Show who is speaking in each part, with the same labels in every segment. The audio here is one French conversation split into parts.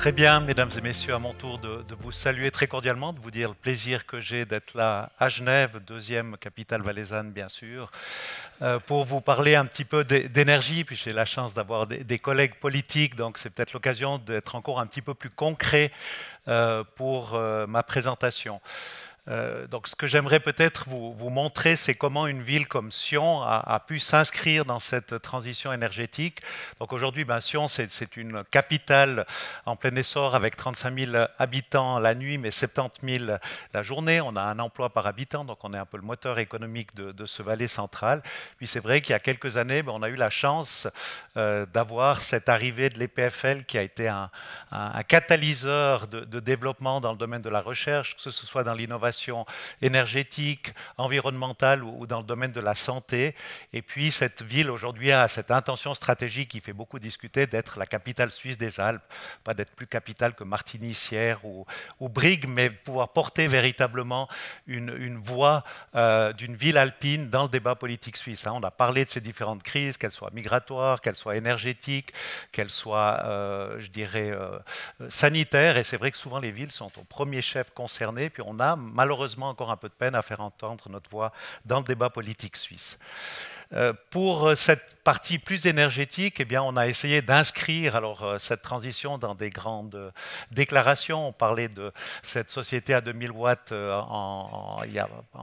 Speaker 1: Très bien, mesdames et messieurs, à mon tour de vous saluer très cordialement, de vous dire le plaisir que j'ai d'être là à Genève, deuxième capitale valaisanne bien sûr, pour vous parler un petit peu d'énergie. Puis j'ai la chance d'avoir des collègues politiques, donc c'est peut-être l'occasion d'être encore un petit peu plus concret pour ma présentation. Donc, ce que j'aimerais peut-être vous montrer, c'est comment une ville comme Sion a pu s'inscrire dans cette transition énergétique. Donc, aujourd'hui, ben, Sion, c'est une capitale en plein essor avec 35 000 habitants la nuit, mais 70 000 la journée. On a un emploi par habitant, donc on est un peu le moteur économique de ce Valais central. Puis, c'est vrai qu'il y a quelques années, ben, on a eu la chance d'avoir cette arrivée de l'EPFL qui a été un catalyseur de développement dans le domaine de la recherche, que ce soit dans l'innovation énergétique, environnementale ou dans le domaine de la santé. Et puis cette ville aujourd'hui a cette intention stratégique qui fait beaucoup discuter d'être la capitale suisse des Alpes, pas d'être plus capitale que Martigny, Sierre ou Brigue, mais pouvoir porter véritablement une voix d'une ville alpine dans le débat politique suisse. On a parlé de ces différentes crises, qu'elles soient migratoires, qu'elles soient énergétiques, qu'elles soient, je dirais, sanitaires. Et c'est vrai que souvent les villes sont au premier chef concernées. Puis on a malheureusement encore un peu de peine à faire entendre notre voix dans le débat politique suisse. Pour cette partie plus énergétique, eh bien, on a essayé d'inscrire cette transition dans des grandes déclarations. On parlait de cette société à 2000 watts en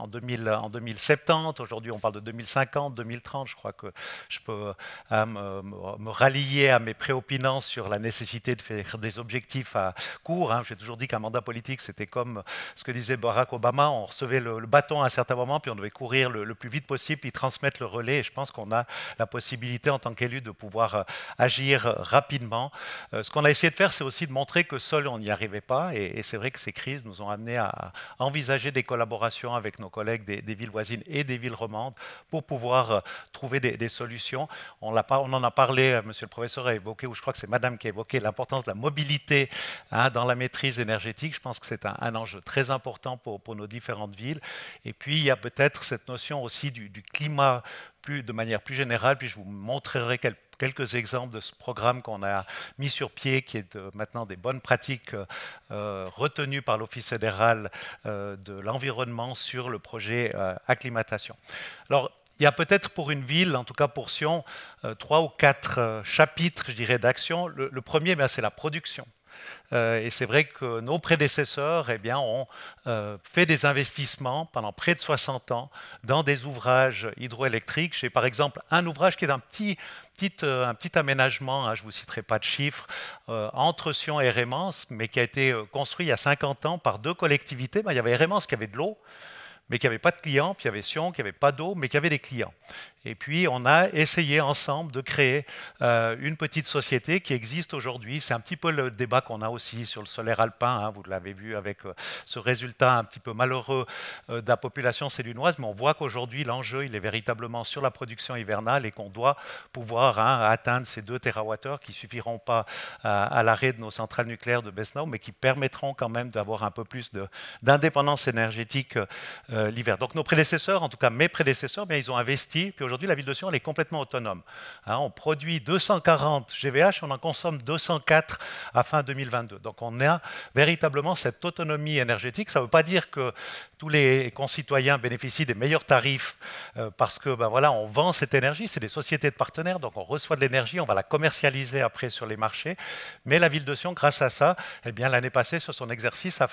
Speaker 1: 2070. Aujourd'hui, on parle de 2050, 2030. Je crois que je peux me rallier à mes préopinants sur la nécessité de faire des objectifs à court. J'ai toujours dit qu'un mandat politique, c'était comme ce que disait Barack Obama. On recevait le bâton à un certain moment, puis on devait courir le plus vite possible, puis transmettre le relais. Et je pense qu'on a la possibilité en tant qu'élu de pouvoir agir rapidement. Ce qu'on a essayé de faire, c'est aussi de montrer que seul on n'y arrivait pas. Et c'est vrai que ces crises nous ont amené à envisager des collaborations avec nos collègues des villes voisines et des villes romandes pour pouvoir trouver des solutions. On en a parlé, monsieur le professeur a évoqué, ou je crois que c'est madame qui a évoqué l'importance de la mobilité dans la maîtrise énergétique. Je pense que c'est un enjeu très important pour nos différentes villes. Et puis, il y a peut-être cette notion aussi du climat de manière plus générale, puis je vous montrerai quelques exemples de ce programme qu'on a mis sur pied, qui est maintenant des bonnes pratiques retenues par l'Office fédéral de l'environnement sur le projet acclimatation. Alors, il y a peut-être pour une ville, en tout cas pour Sion, 3 ou 4 chapitres, je dirais, d'action. Le premier, c'est la production. Et c'est vrai que nos prédécesseurs ont fait des investissements pendant près de 60 ans dans des ouvrages hydroélectriques. J'ai par exemple un ouvrage qui est un petit aménagement, je ne vous citerai pas de chiffres, entre Sion et Hérémence, mais qui a été construit il y a 50 ans par 2 collectivités. Il y avait Hérémence qui avait de l'eau, mais qui n'avait pas de clients, puis il y avait Sion qui n'avait pas d'eau, mais qui avait des clients. Et puis, on a essayé ensemble de créer une petite société qui existe aujourd'hui. C'est un petit peu le débat qu'on a aussi sur le solaire alpin. Vous l'avez vu avec ce résultat un petit peu malheureux de la population célunoise. Mais on voit qu'aujourd'hui, l'enjeu, il est véritablement sur la production hivernale et qu'on doit pouvoir atteindre ces 2 TWh qui ne suffiront pas à l'arrêt de nos centrales nucléaires de Besnau, mais qui permettront quand même d'avoir un peu plus d'indépendance énergétique l'hiver. Donc, nos prédécesseurs, en tout cas mes prédécesseurs, ils ont investi. Puis aujourd'hui, la ville de Sion, elle est complètement autonome. On produit 240 GVH, on en consomme 204 à fin 2022. Donc on a véritablement cette autonomie énergétique. Ça ne veut pas dire que tous les concitoyens bénéficient des meilleurs tarifs parce que on vend cette énergie, c'est des sociétés de partenaires, donc on reçoit de l'énergie, on va la commercialiser après sur les marchés. Mais la ville de Sion, grâce à ça, l'année passée, sur son exercice, a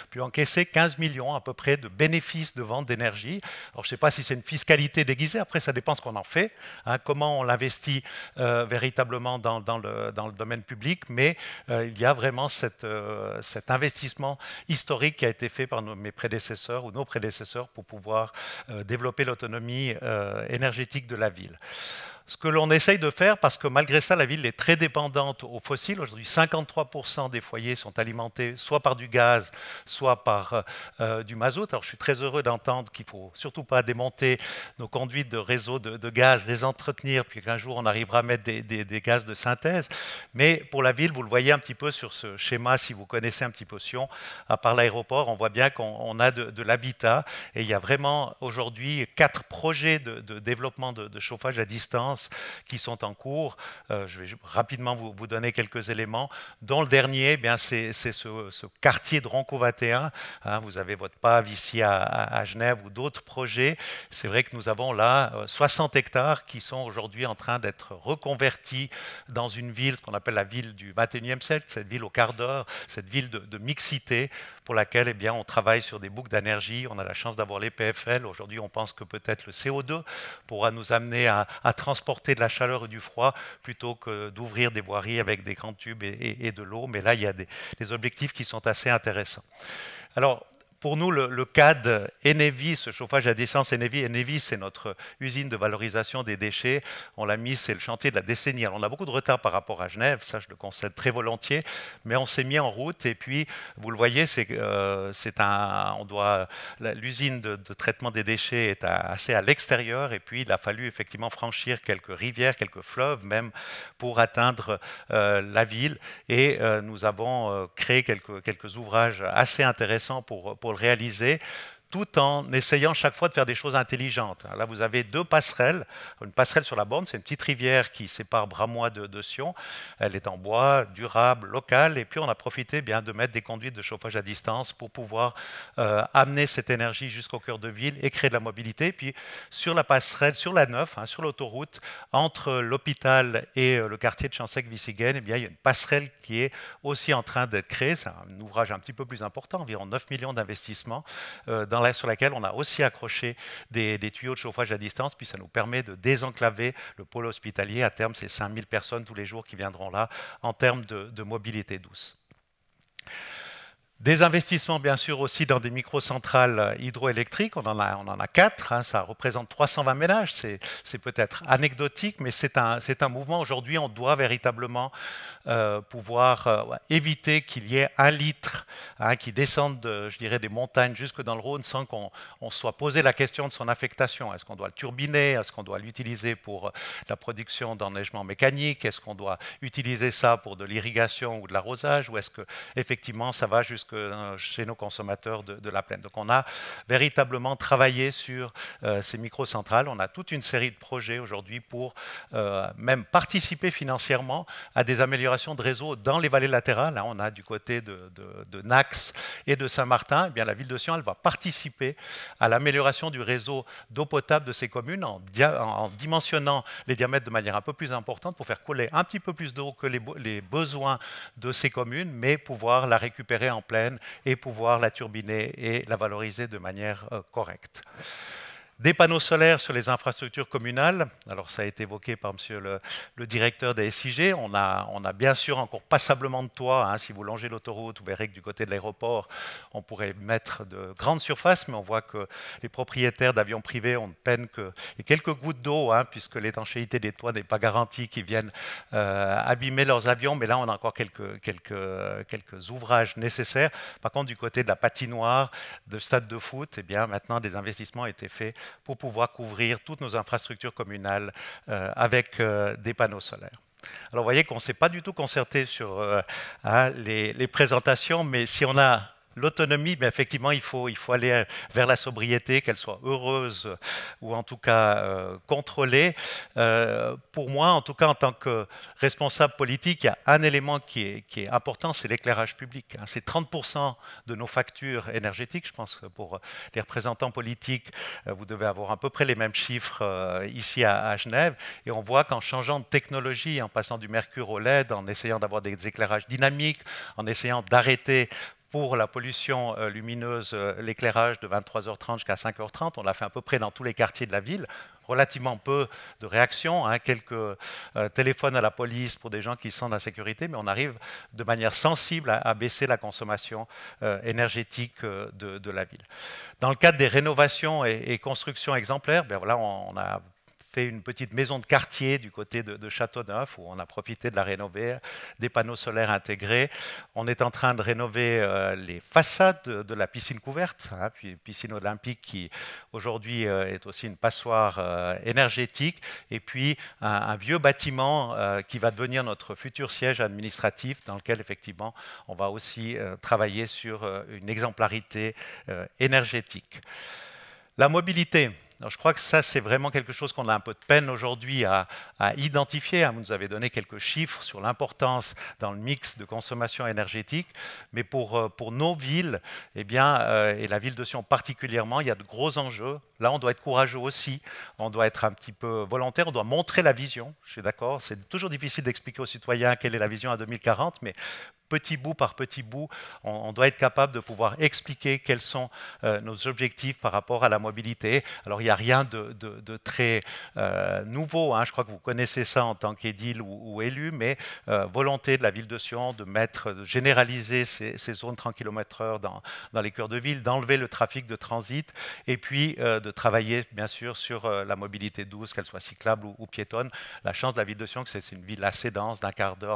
Speaker 1: pu encaisser 15 millions à peu près de bénéfices de vente d'énergie. Alors je ne sais pas si c'est une fiscalité déguisée, après ça dépend ce qu'on en fait, comment on l'investit véritablement dans le domaine public, mais il y a vraiment cet investissement historique qui a été fait par mes prédécesseurs ou nos prédécesseurs pour pouvoir développer l'autonomie énergétique de la ville. Ce que l'on essaye de faire, parce que malgré ça, la ville est très dépendante aux fossiles. Aujourd'hui, 53% des foyers sont alimentés soit par du gaz, soit par du mazout. Alors, je suis très heureux d'entendre qu'il ne faut surtout pas démonter nos conduites de réseau de gaz, les entretenir, puis qu'un jour, on arrivera à mettre des gaz de synthèse. Mais pour la ville, vous le voyez un petit peu sur ce schéma, si vous connaissez un petit peu Sion, à part l'aéroport, on voit bien qu'on a de l'habitat. Et il y a vraiment aujourd'hui 4 projets de développement de chauffage à distance d'excellence qui sont en cours. Je vais rapidement vous donner quelques éléments, dont le dernier, eh bien, c'est ce quartier de Ronco 21. Hein, vous avez votre PAV ici à Genève ou d'autres projets. C'est vrai que nous avons là 60 hectares qui sont aujourd'hui en train d'être reconvertis dans une ville, ce qu'on appelle la ville du 21e siècle, cette ville au quart d'heure, cette ville de mixité pour laquelle eh bien, on travaille sur des boucles d'énergie. On a la chance d'avoir les PFL. Aujourd'hui, on pense que peut-être le CO2 pourra nous amener à transporter de la chaleur et du froid plutôt que d'ouvrir des voiries avec des grands tubes et de l'eau. Mais là, il y a des objectifs qui sont assez intéressants. Alors, pour nous, le CAD Enevy, ce chauffage à distance Enevy, c'est notre usine de valorisation des déchets. On l'a mis, c'est le chantier de la décennie. Alors, on a beaucoup de retard par rapport à Genève, ça je le concède très volontiers, mais on s'est mis en route et puis, vous le voyez, l'usine de traitement des déchets est assez à l'extérieur et puis il a fallu effectivement franchir quelques rivières, quelques fleuves même pour atteindre la ville et nous avons créé quelques ouvrages assez intéressants pour le réaliser, tout en essayant chaque fois de faire des choses intelligentes. Là, vous avez deux passerelles. Une passerelle sur la borne, c'est une petite rivière qui sépare Bramois de Sion. Elle est en bois, durable, local. Et puis, on a profité bien de mettre des conduites de chauffage à distance pour pouvoir amener cette énergie jusqu'au cœur de ville et créer de la mobilité. Puis, sur la passerelle, sur la 9, sur l'autoroute, entre l'hôpital et le quartier de Chansec-Vissiguen, eh bien, il y a une passerelle qui est aussi en train d'être créée. C'est un ouvrage un petit peu plus important, environ 9 millions d'investissements sur laquelle on a aussi accroché des tuyaux de chauffage à distance, puis ça nous permet de désenclaver le pôle hospitalier. À terme, c'est 5000 personnes tous les jours qui viendront là en termes de mobilité douce. Des investissements, bien sûr, aussi dans des microcentrales hydroélectriques. On en a 4. Ça représente 320 ménages. C'est peut-être anecdotique, mais c'est un mouvement. Aujourd'hui, on doit véritablement pouvoir éviter qu'il y ait 1 litre qui descende, je dirais, des montagnes jusque dans le Rhône sans qu'on soit posé la question de son affectation. Est-ce qu'on doit le turbiner? Est-ce qu'on doit l'utiliser pour la production d'enneigement mécanique? Est-ce qu'on doit utiliser ça pour de l'irrigation ou de l'arrosage? Ou est-ce que effectivement ça va jusque chez nos consommateurs de la plaine? Donc on a véritablement travaillé sur ces microcentrales. On a toute une série de projets aujourd'hui pour même participer financièrement à des améliorations de réseau dans les vallées latérales. On a du côté de Nax et de Saint-Martin, eh bien, la ville de Sion elle va participer à l'amélioration du réseau d'eau potable de ces communes en dimensionnant les diamètres de manière un peu plus importante pour faire couler un petit peu plus d'eau que les besoins de ces communes, mais pouvoir la récupérer en pleine et pouvoir la turbiner et la valoriser de manière correcte. Des panneaux solaires sur les infrastructures communales. Alors, ça a été évoqué par monsieur le directeur des SIG. On a bien sûr encore passablement de toit. Si vous longez l'autoroute, vous verrez que du côté de l'aéroport, on pourrait mettre de grandes surfaces, mais on voit que les propriétaires d'avions privés ont de peine qu'il y ait quelques gouttes d'eau, puisque l'étanchéité des toits n'est pas garantie, qu'ils viennent abîmer leurs avions. Mais là, on a encore quelques ouvrages nécessaires. Par contre, du côté de la patinoire, de stade de foot, eh bien, maintenant, des investissements ont été faits pour pouvoir couvrir toutes nos infrastructures communales avec des panneaux solaires. Alors, vous voyez qu'on ne s'est pas du tout concerté sur les présentations, mais si on a l'autonomie, mais effectivement, il faut aller vers la sobriété, qu'elle soit heureuse ou en tout cas contrôlée. Pour moi, en tout cas, en tant que responsable politique, il y a un élément qui est important, c'est l'éclairage public. C'est 30% de nos factures énergétiques. Je pense que pour les représentants politiques, vous devez avoir à peu près les mêmes chiffres ici à Genève. Et on voit qu'en changeant de technologie, en passant du mercure au LED, en essayant d'avoir des éclairages dynamiques, en essayant d'arrêter pour la pollution lumineuse, l'éclairage de 23h30 jusqu'à 5h30, on l'a fait à peu près dans tous les quartiers de la ville. Relativement peu de réactions, quelques téléphones à la police pour des gens qui sont d'insécurité, mais on arrive de manière sensible à baisser la consommation énergétique de la ville. Dans le cadre des rénovations et constructions exemplaires, voilà, on a fait une petite maison de quartier du côté de Châteauneuf où on a profité de la rénover, des panneaux solaires intégrés. On est en train de rénover les façades de la piscine couverte, puis piscine olympique qui aujourd'hui est aussi une passoire énergétique, et puis un vieux bâtiment qui va devenir notre futur siège administratif dans lequel effectivement on va aussi travailler sur une exemplarité énergétique. La mobilité. Alors, je crois que ça, c'est vraiment quelque chose qu'on a un peu de peine aujourd'hui à identifier. Vous nous avez donné quelques chiffres sur l'importance dans le mix de consommation énergétique, mais pour nos villes, eh bien, et la ville de Sion particulièrement, il y a de gros enjeux. Là, on doit être courageux aussi, on doit être un petit peu volontaire, on doit montrer la vision, je suis d'accord. C'est toujours difficile d'expliquer aux citoyens quelle est la vision à 2040, mais petit bout par petit bout, on doit être capable de pouvoir expliquer quels sont nos objectifs par rapport à la mobilité. Alors, il n'y a rien de très nouveau, je crois que vous connaissez ça en tant qu'édile ou élu, mais volonté de la ville de Sion de généraliser ces zones 30 km/h dans les cœurs de ville, d'enlever le trafic de transit, et puis de travailler bien sûr sur la mobilité douce, qu'elle soit cyclable ou piétonne. La chance de la ville de Sion, c'est une ville assez dense, en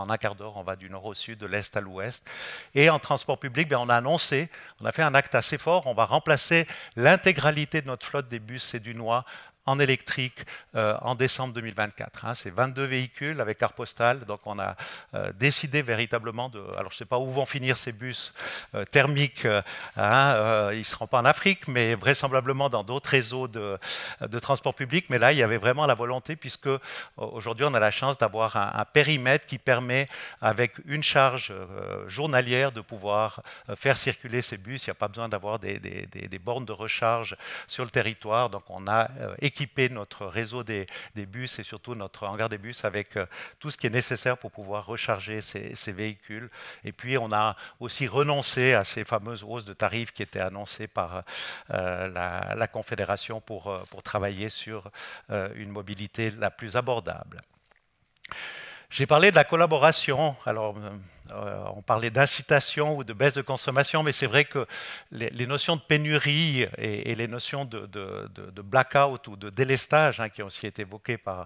Speaker 1: un quart d'heure, on va du nord au sud, de l'est à l'ouest. Et en transport public, on a annoncé, on a fait un acte assez fort, on va remplacer l'intégralité de notre flotte des bus et du Noix en électrique en décembre 2024. C'est 22 véhicules avec carte postale, donc on a décidé véritablement de... Alors je ne sais pas où vont finir ces bus thermiques, ils ne seront pas en Afrique, mais vraisemblablement dans d'autres réseaux de transport public, mais là il y avait vraiment la volonté, puisque aujourd'hui on a la chance d'avoir un périmètre qui permet, avec une charge journalière, de pouvoir faire circuler ces bus. Il n'y a pas besoin d'avoir des bornes de recharge sur le territoire, donc on a équiper notre réseau des bus et surtout notre hangar des bus avec tout ce qui est nécessaire pour pouvoir recharger ces véhicules. Et puis, on a aussi renoncé à ces fameuses hausses de tarifs qui étaient annoncées par la Confédération pour travailler sur une mobilité la plus abordable. J'ai parlé de la collaboration. Alors, on parlait d'incitation ou de baisse de consommation, mais c'est vrai que les notions de pénurie et les notions de blackout ou de délestage, qui ont aussi été évoquées par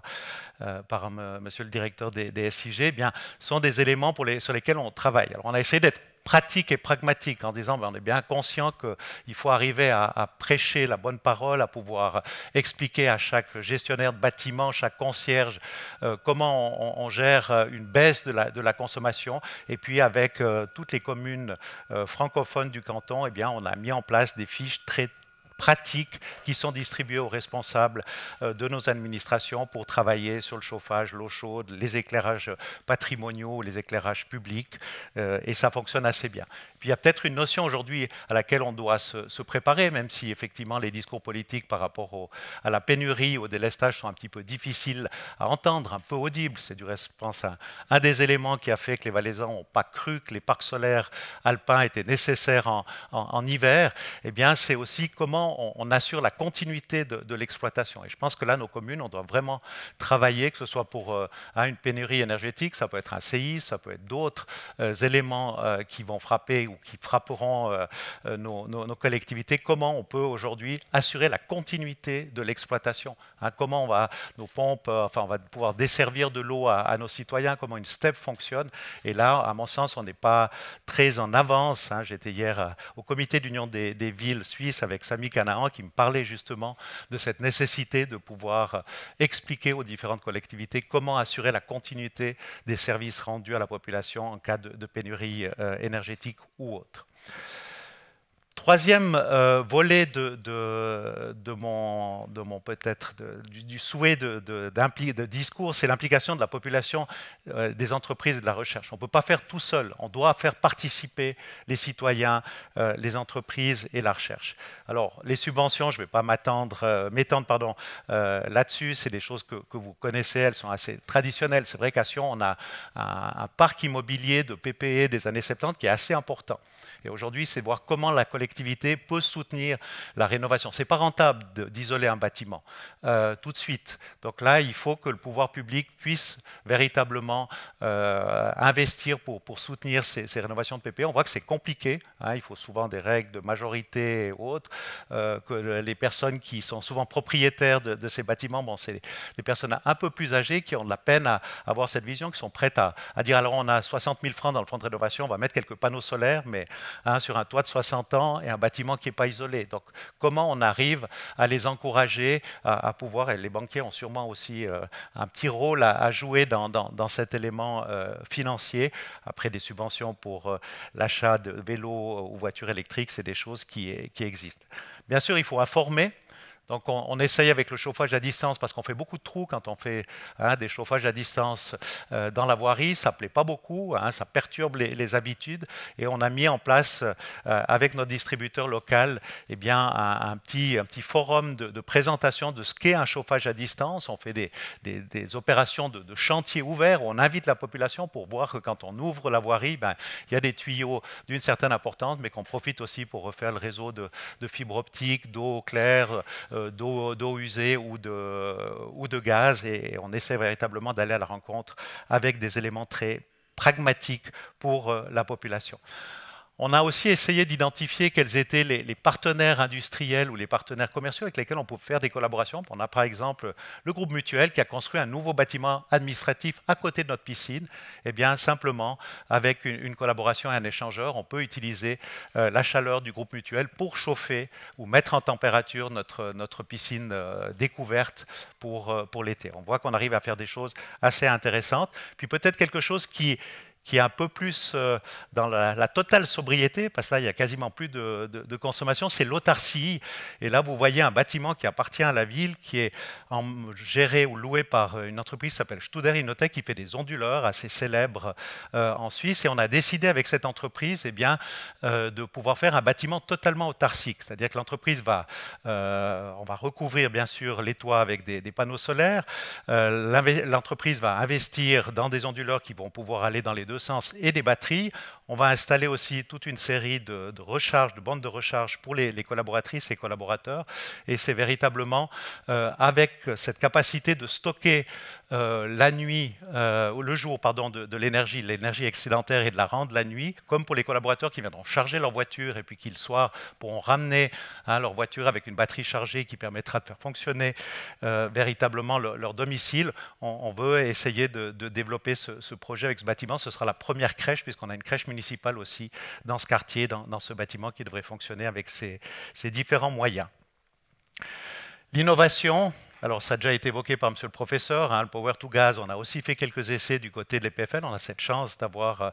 Speaker 1: monsieur le directeur des SIG, eh bien, sont des éléments sur lesquels on travaille. Alors, on a essayé d'être pratique et pragmatique en disant on est bien conscient qu'il faut arriver à prêcher la bonne parole, à pouvoir expliquer à chaque gestionnaire de bâtiment, chaque concierge, comment on gère une baisse de la consommation. Et puis avec toutes les communes francophones du canton, eh bien, on a mis en place des fiches très pratiques qui sont distribuées aux responsables de nos administrations pour travailler sur le chauffage, l'eau chaude, les éclairages patrimoniaux, les éclairages publics, et ça fonctionne assez bien. Puis il y a peut-être une notion aujourd'hui à laquelle on doit se préparer, même si effectivement les discours politiques par rapport à la pénurie, au délestage sont un petit peu difficiles à entendre, un peu audibles. C'est du reste, je pense, un des éléments qui a fait que les Valaisans n'ont pas cru que les parcs solaires alpins étaient nécessaires en hiver. Eh bien, c'est aussi comment on assure la continuité de l'exploitation. Et je pense que là, nos communes, on doit vraiment travailler, que ce soit pour une pénurie énergétique, ça peut être un séisme, ça peut être d'autres éléments qui vont frapper ou qui frapperont nos collectivités. Comment on peut aujourd'hui assurer la continuité de l'exploitation, comment nos pompes, on va pouvoir desservir de l'eau à nos citoyens, comment une STEP fonctionne. Et là, à mon sens, on n'est pas très en avance. J'étais hier au comité d'union des villes suisses avec Sami Canaan qui me parlait justement de cette nécessité de pouvoir expliquer aux différentes collectivités comment assurer la continuité des services rendus à la population en cas de pénurie énergétique ou autre. Troisième volet du souhait de discours, c'est l'implication de la population, des entreprises et de la recherche. On ne peut pas faire tout seul, on doit faire participer les citoyens, les entreprises et la recherche. Alors, les subventions, je ne vais pas m'étendre là-dessus, c'est des choses que vous connaissez, elles sont assez traditionnelles. C'est vrai qu'à Sion, on a un parc immobilier de PPE des années 70 qui est assez important. Et aujourd'hui, c'est voir comment la collectivité peut soutenir la rénovation. Ce n'est pas rentable d'isoler un bâtiment tout de suite. Donc là, il faut que le pouvoir public puisse véritablement investir pour soutenir ces rénovations de PPE. On voit que c'est compliqué. Il faut souvent des règles de majorité et autres. Que les personnes qui sont souvent propriétaires de ces bâtiments, c'est des personnes un peu plus âgées qui ont de la peine à avoir cette vision, qui sont prêtes à dire alors on a 60 000 francs dans le fonds de rénovation, on va mettre quelques panneaux solaires, mais sur un toit de 60 ans et un bâtiment qui n'est pas isolé. Donc, comment on arrive à les encourager à pouvoir, et les banquiers ont sûrement aussi un petit rôle à jouer dans cet élément financier. Après, des subventions pour l'achat de vélos ou voitures électriques, c'est des choses qui existent. Bien sûr, il faut informer. Donc on essaye avec le chauffage à distance parce qu'on fait beaucoup de trous quand on fait des chauffages à distance dans la voirie. Ça ne plaît pas beaucoup, ça perturbe les habitudes. Et on a mis en place avec notre distributeur local eh bien, un petit forum de présentation de ce qu'est un chauffage à distance. On fait des opérations de chantier ouvert où on invite la population pour voir que quand on ouvre la voirie, ben, il y a des tuyaux d'une certaine importance, mais qu'on profite aussi pour refaire le réseau de fibre optique, d'eau claire, d'eau usée ou de gaz, et on essaie véritablement d'aller à la rencontre avec des éléments très pragmatiques pour la population. On a aussi essayé d'identifier quels étaient les partenaires industriels ou les partenaires commerciaux avec lesquels on peut faire des collaborations. On a par exemple le groupe Mutuel qui a construit un nouveau bâtiment administratif à côté de notre piscine. Eh bien, simplement, avec une collaboration et un échangeur, on peut utiliser la chaleur du groupe Mutuel pour chauffer ou mettre en température notre piscine découverte pour l'été. On voit qu'on arrive à faire des choses assez intéressantes. Puis peut-être quelque chose qui est un peu plus dans la totale sobriété, parce que là, il n'y a quasiment plus de consommation, c'est l'autarcie. Et là, vous voyez un bâtiment qui appartient à la ville, qui est géré ou loué par une entreprise qui s'appelle Studer Innotech, qui fait des onduleurs assez célèbres en Suisse. Et on a décidé avec cette entreprise eh bien, de pouvoir faire un bâtiment totalement autarcique. C'est-à-dire que l'entreprise on va recouvrir bien sûr les toits avec des panneaux solaires. L'entreprise va investir dans des onduleurs qui vont pouvoir aller dans les deux sens et des batteries. On va installer aussi toute une série de bandes de recharge pour les collaboratrices et collaborateurs. Et c'est véritablement avec cette capacité de stocker la nuit, le jour, pardon, de l'énergie excédentaire et de la rendre la nuit, comme pour les collaborateurs qui viendront charger leur voiture et puis qui le soir pourront ramener leur voiture avec une batterie chargée qui permettra de faire fonctionner véritablement leur domicile. On veut essayer de développer ce projet avec ce bâtiment. Ce sera la première crèche, puisqu'on a une crèche municipale aussi dans ce quartier, dans ce bâtiment qui devrait fonctionner avec ces différents moyens. L'innovation, alors ça a déjà été évoqué par monsieur le professeur, le Power to Gas, on a aussi fait quelques essais du côté de l'EPFL, on a cette chance d'avoir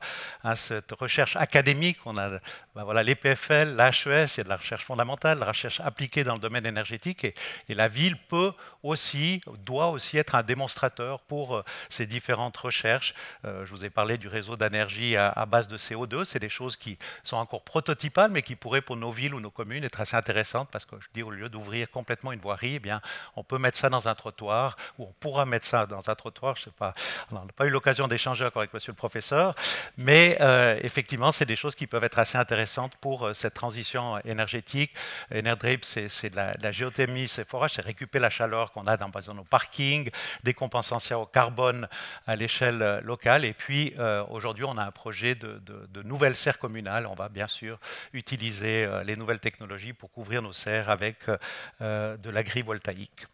Speaker 1: cette recherche académique, on a voilà, l'EPFL, l'HES, il y a de la recherche fondamentale, de la recherche appliquée dans le domaine énergétique, et la ville doit aussi être un démonstrateur pour ces différentes recherches. Je vous ai parlé du réseau d'énergie à base de CO2, c'est des choses qui sont encore prototypales, mais qui pourraient pour nos villes ou nos communes être assez intéressantes, parce que je dis, au lieu d'ouvrir complètement une voirie, eh bien, on peut mettre ça dans un trottoir, ou on pourra mettre ça dans un trottoir, je sais pas, on n'a pas eu l'occasion d'échanger encore avec monsieur le professeur, mais effectivement, c'est des choses qui peuvent être assez intéressantes pour cette transition énergétique. Enerdrape, c'est de la géothermie, c'est forage, c'est récupérer la chaleur qu'on a dans nos parkings, des compensations au carbone à l'échelle locale, et puis aujourd'hui, on a un projet de nouvelles serres communales. On va bien sûr utiliser les nouvelles technologies pour couvrir nos serres avec de l'agrivoltaïque.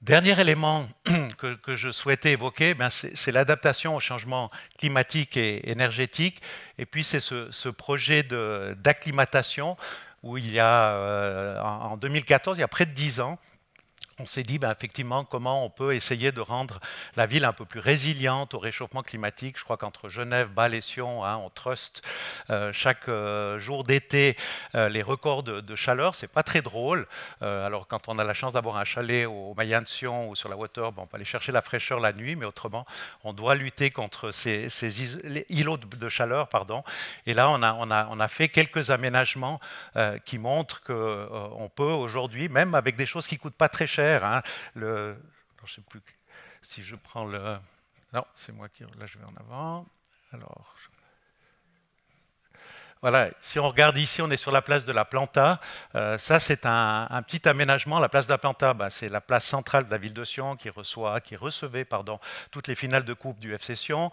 Speaker 1: Dernier élément que je souhaitais évoquer, c'est l'adaptation au changement climatique et énergétique. Et puis c'est ce projet d'acclimatation où il y a, en 2014, il y a près de 10 ans, on s'est dit effectivement comment on peut essayer de rendre la ville un peu plus résiliente au réchauffement climatique. Je crois qu'entre Genève, Bâle et Sion, on truste chaque jour d'été les records de chaleur. C'est pas très drôle. Alors quand on a la chance d'avoir un chalet au Mayen de Sion ou sur la hauteur, on peut aller chercher la fraîcheur la nuit, mais autrement, on doit lutter contre ces îlots de chaleur. Et là, on a fait quelques aménagements qui montrent qu'on peut aujourd'hui, même avec des choses qui coûtent pas très cher, je ne sais plus si je prends le... Non, c'est moi qui... Là, je vais en avant. Alors... Voilà, si on regarde ici, on est sur la place de la Planta. Ça, c'est un petit aménagement. La place de la Planta, c'est la place centrale de la ville de Sion qui recevait toutes les finales de coupe du FC Sion,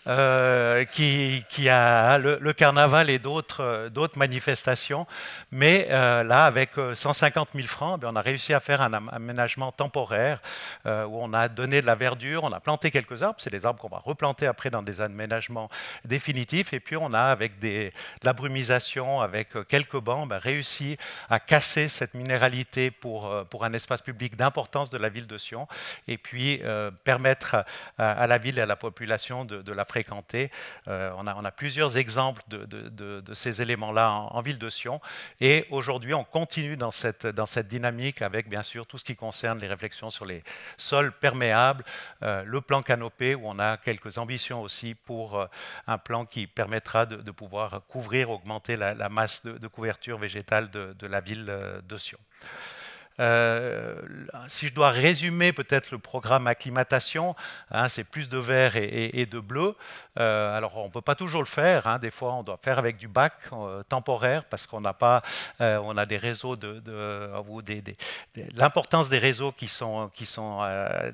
Speaker 1: qui a le carnaval et d'autres manifestations. Mais là, avec 150 000 francs, on a réussi à faire un aménagement temporaire où on a donné de la verdure, on a planté quelques arbres. C'est des arbres qu'on va replanter après dans des aménagements définitifs. Et puis, on a avec de la l'abrumisation avec quelques bancs, réussit à casser cette minéralité pour un espace public d'importance de la ville de Sion et puis permettre à la ville et à la population de la fréquenter. On a plusieurs exemples de ces éléments-là en ville de Sion et aujourd'hui on continue dans cette dynamique avec bien sûr tout ce qui concerne les réflexions sur les sols perméables, le plan canopé où on a quelques ambitions aussi pour un plan qui permettra de pouvoir couvrir, augmenter la masse de couverture végétale de la ville de Sion. Si je dois résumer peut-être le programme acclimatation, c'est plus de vert et de bleu. Alors on ne peut pas toujours le faire, des fois on doit faire avec du bac temporaire parce qu'on n'a pas, on a des réseaux l'importance des réseaux qui sont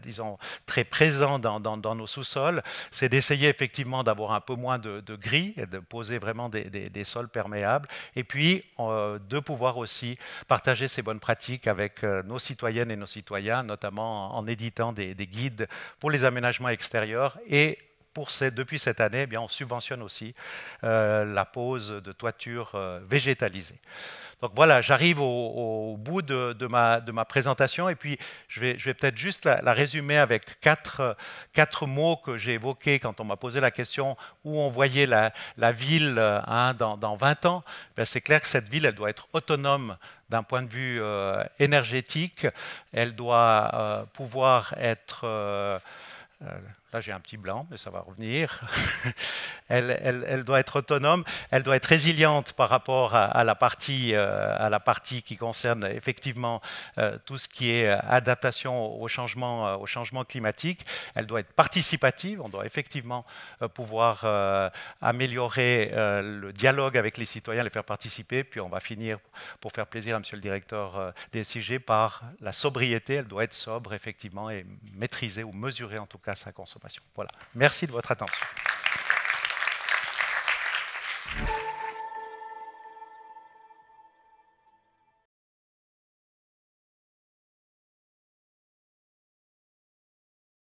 Speaker 1: disons très présents dans nos sous-sols, c'est d'essayer effectivement d'avoir un peu moins de gris et de poser vraiment des sols perméables et puis de pouvoir aussi partager ces bonnes pratiques avec nos citoyennes et nos citoyens, notamment en éditant des guides pour les aménagements extérieurs et depuis cette année, on subventionne aussi la pose de toitures végétalisées. Donc voilà, j'arrive au bout de ma présentation et puis je vais peut-être juste la résumer avec quatre mots que j'ai évoqués quand on m'a posé la question où on voyait la ville dans 20 ans. C'est clair que cette ville, elle doit être autonome d'un point de vue énergétique. Elle doit pouvoir être... là, j'ai un petit blanc, mais ça va revenir. Elle doit être autonome, elle doit être résiliente par rapport à la partie qui concerne effectivement tout ce qui est adaptation au changement climatique. Elle doit être participative, on doit effectivement pouvoir améliorer le dialogue avec les citoyens, les faire participer. Puis on va finir, pour faire plaisir à Monsieur le directeur des SIG, par la sobriété. Elle doit être sobre, effectivement, et maîtriser ou mesurer en tout cas sa consommation. Voilà. Merci de votre attention.